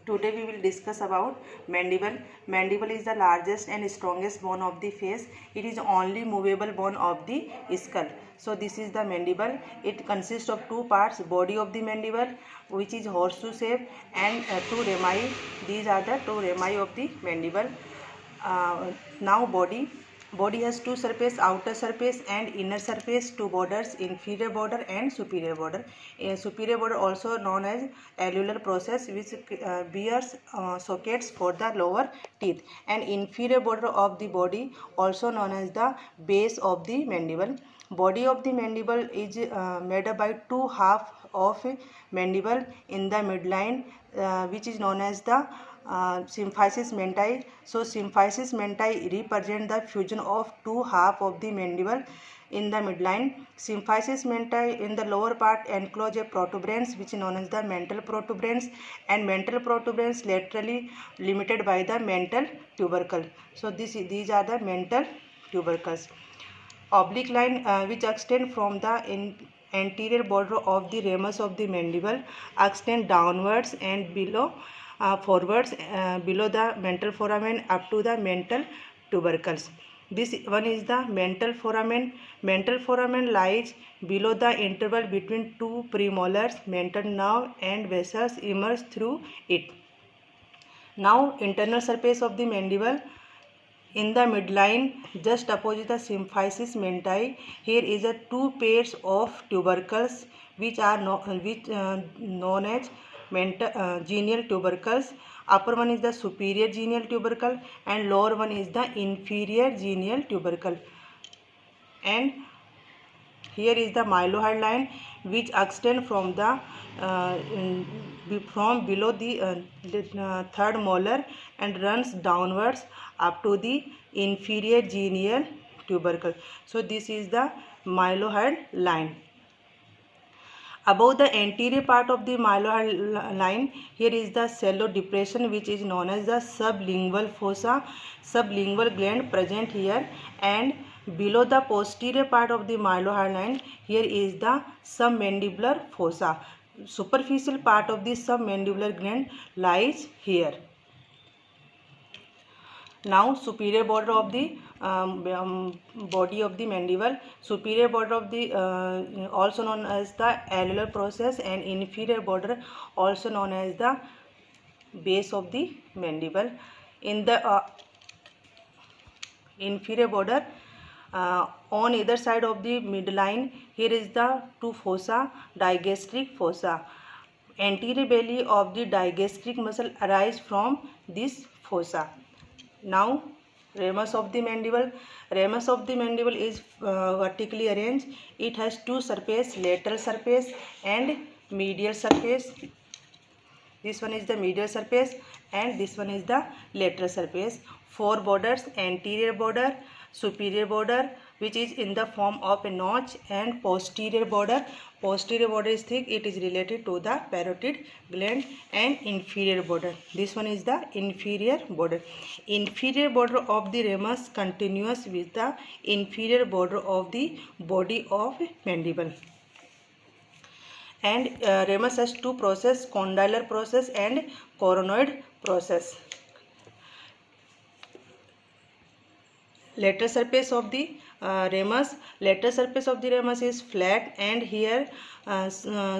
Today we will discuss about mandible. Mandible is the largest and strongest bone of the face. It is only movable bone of the skull. So this is the mandible. It consists of two parts: body of the mandible, which is horseshoe shape, and two rami. These are the two rami of the mandible. Now body has two surface: outer surface and inner surface, two borders: inferior border and superior border. Superior border, also known as alveolar process, which bears sockets for the lower teeth, and inferior border of the body, also known as the base of the mandible. Body of the mandible is made up by two half of mandible in the midline, which is known as the symphysis menti. So symphysis menti represent the fusion of two half of the mandible in the midline. Symphysis menti in the lower part enclose a protuberance which is known as the mental protuberance, and mental protuberance laterally limited by the mental tubercle. So these are the mental tubercles. Oblique line which extend from the anterior border of the ramus of the mandible, extend downwards and forwards below the mental foramen up to the mental tubercles. This one is the mental foramen. Mental foramen lies below the interval between two premolars. Mental nerve and vessels emerge through it. Now internal surface of the mandible. In the midline, just opposite the symphysis menti, here is a two pairs of tubercles which are known as genial tubercles. Upper one is the superior genial tubercle and lower one is the inferior genial tubercle. And here is the mylohyoid line which extend from the from below the third molar and runs downwards up to the inferior genial tubercle. So this is the mylohyoid line. Above the anterior part of the mylohyoid line, here is the shallow depression which is known as the sublingual fossa. Sublingual gland present here, and below the posterior part of the mylohyoid line, here is the submandibular fossa. Superficial part of the submandibular gland lies here. Now superior border of the body of the mandible. Superior border of the also known as the alveolar process, and inferior border also known as the base of the mandible. In the inferior border, on either side of the midline, here is the two fossa, digastric fossa. Anterior belly of the digastric muscle arise from this fossa. Now ramus of the mandible. Ramus of the mandible is vertically arranged. It has two surface: lateral surface and medial surface. This one is the medial surface and this one is the lateral surface. Four borders: anterior border, superior border which is in the form of a notch, and posterior border. Posterior border is thick, it is related to the parotid gland, and inferior border. This one is the inferior border. Inferior border of the ramus continuous with the inferior border of the body of mandible. And ramus has two process: condylar process and coronoid process. Lateral surface of the ramus. Lateral surface of the ramus is flat, and here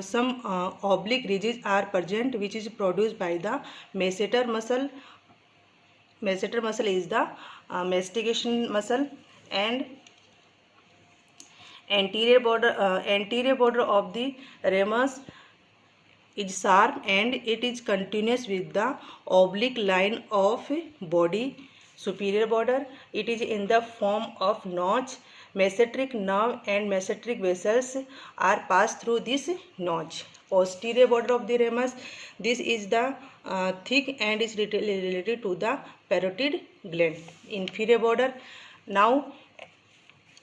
some oblique ridges are present which is produced by the masseter muscle. Masseter muscle is the mastication muscle. And anterior border of the ramus is sharp and it is continuous with the oblique line of body. Superior border, it is in the form of notch. Mesenteric nerve and mesenteric vessels are passed through this notch. Posterior border of the ramus, this is the thick and is related to the parotid gland. Inferior border. Now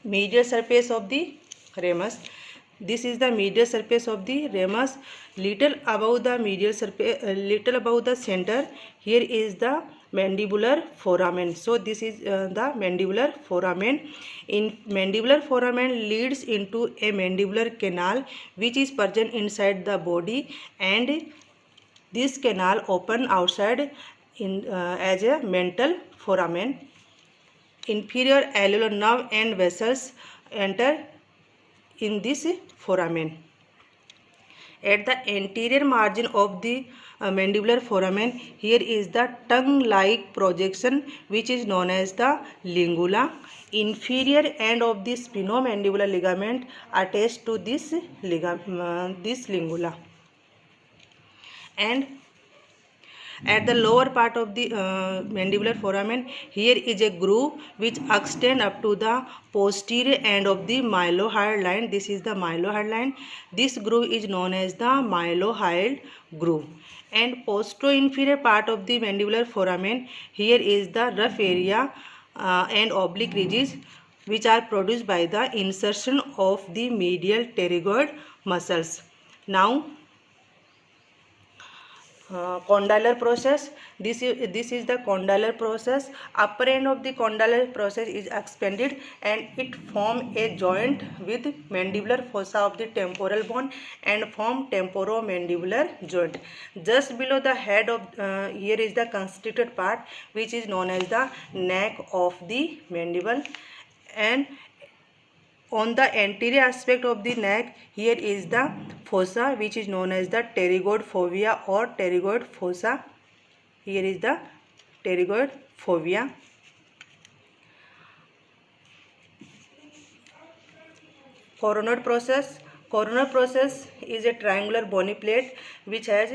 medial surface of the ramus. This is the medial surface of the ramus. Little above the medial surface, little above the center, here is the mandibular foramen. So this is the mandibular foramen. In mandibular foramen leads into a mandibular canal which is present inside the body, and this canal open outside in as a mental foramen. Inferior alveolar nerve and vessels enter in this foramen. At the anterior margin of the mandibular foramen, here is the tongue-like projection which is known as the lingula. Inferior end of the spinomandibular ligament attached to this lingula. And at the lower part of the mandibular foramen, here is a groove which extends up to the posterior end of the mylohyoid line. This is the mylohyoid line. This groove is known as the mylohyoid groove. And posterior-inferior part of the mandibular foramen, here is the rough area and oblique ridges which are produced by the insertion of the medial pterygoid muscles. Now, condylar process. This is the condylar process. Upper end of the condylar process is expanded and it form a joint with mandibular fossa of the temporal bone and form temporomandibular joint. Just below the head of here is the constricted part which is known as the neck of the mandible, and on the anterior aspect of the neck, here is the fossa which is known as the pterygoid fovea or pterygoid fossa. Here is the pterygoid fovea. Coronoid process. Coronoid process is a triangular bony plate which has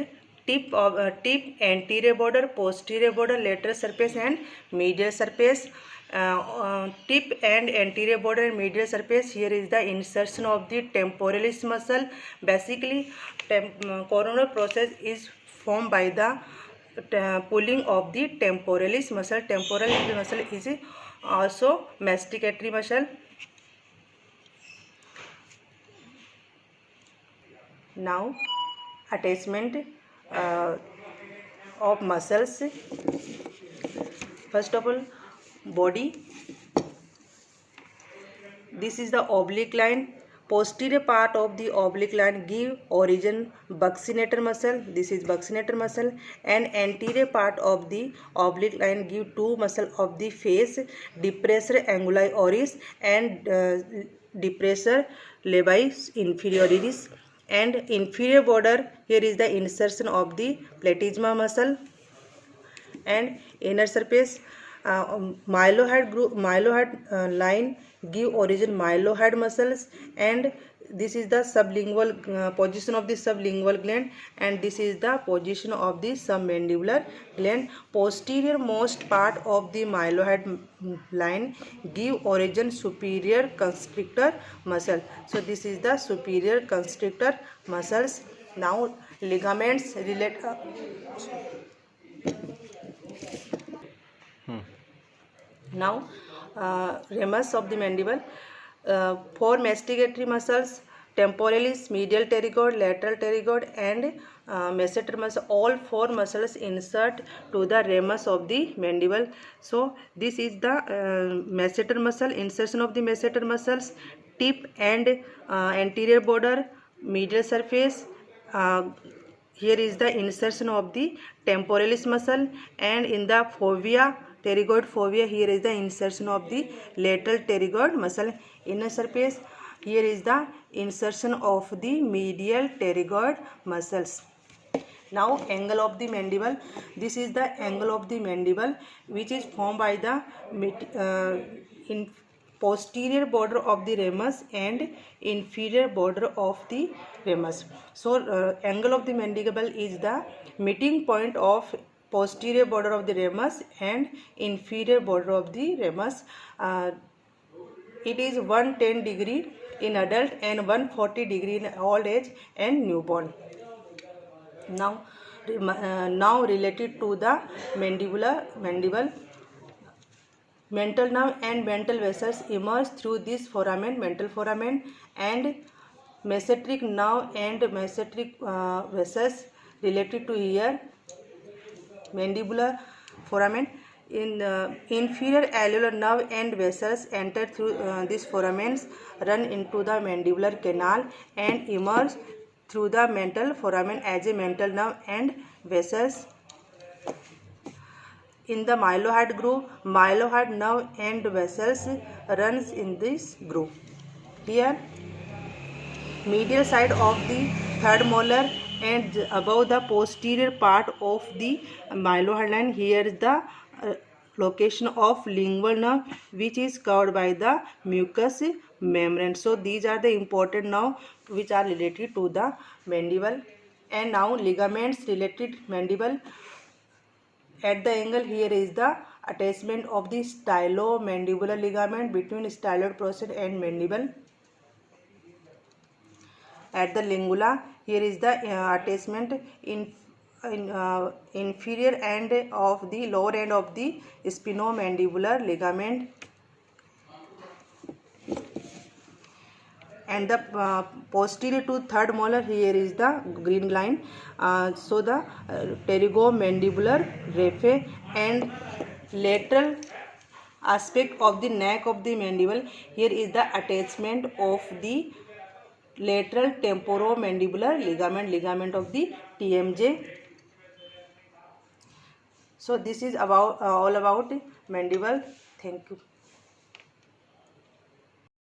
tip, anterior border, posterior border, lateral surface and medial surface. Tip and anterior border and medial surface, here is the insertion of the temporalis muscle. Basically, coronoid process is formed by the pulling of the temporalis muscle. Temporalis muscle is also masticatory muscle. Now, attachment of muscles. First of all, body. This is the oblique line. Posterior part of the oblique line give origin buccinator muscle. This is buccinator muscle. And anterior part of the oblique line give two muscle of the face, depressor anguli oris and depressor labii inferioris. And inferior border, here is the insertion of the platysma muscle. And inner surface, mylohyoid line give origin mylohyoid muscles, and this is the sublingual position of the sublingual gland, and this is the position of the submandibular gland. Posterior most part of the mylohyoid line give origin superior constrictor muscle. So this is the superior constrictor muscles. Now ligaments relate. Now, ramus of the mandible. Four masticatory muscles: temporalis, medial pterygoid, lateral pterygoid, and masseter muscle. All four muscles insert to the ramus of the mandible. So, this is the masseter muscle. Insertion of the masseter muscles. Tip and anterior border, medial surface. Here is the insertion of the temporalis muscle, and in the fovea, pterygoid fovea, here is the insertion of the lateral pterygoid muscle. Inner surface, here is the insertion of the medial pterygoid muscles. Now angle of the mandible. This is the angle of the mandible which is formed by the in posterior border of the ramus and inferior border of the ramus. So angle of the mandible is the meeting point of posterior border of the ramus and inferior border of the ramus. It is 110 degree in adult and 140 degree in old age and newborn. Now related to the mandible, mental nerve and mental vessels emerge through this foramen, mental foramen, and masseteric nerve and masseteric vessels related to here. Mandibular foramen. In inferior alveolar nerve and vessels enter through these foramens, run into the mandibular canal and emerge through the mental foramen as a mental nerve and vessels. In the mylohyoid groove, mylohyoid nerve and vessels runs in this groove. Here, medial side of the third molar and above the posterior part of the mylohyoid line, here is the location of lingual nerve, which is covered by the mucous membrane. So these are the important nerve which are related to the mandible. And now ligaments related mandible. At the angle, here is the attachment of the stylomandibular ligament between styloid process and mandible. At the lingula, here is the attachment in inferior end of the lower end of the spinomandibular ligament, and the posterior to third molar, here is the green line. So the pterygomandibular raphe and lateral aspect of the neck of the mandible, here is the attachment of the lateral temporomandibular ligament of the TMJ. So this is about all about mandible. Thank you.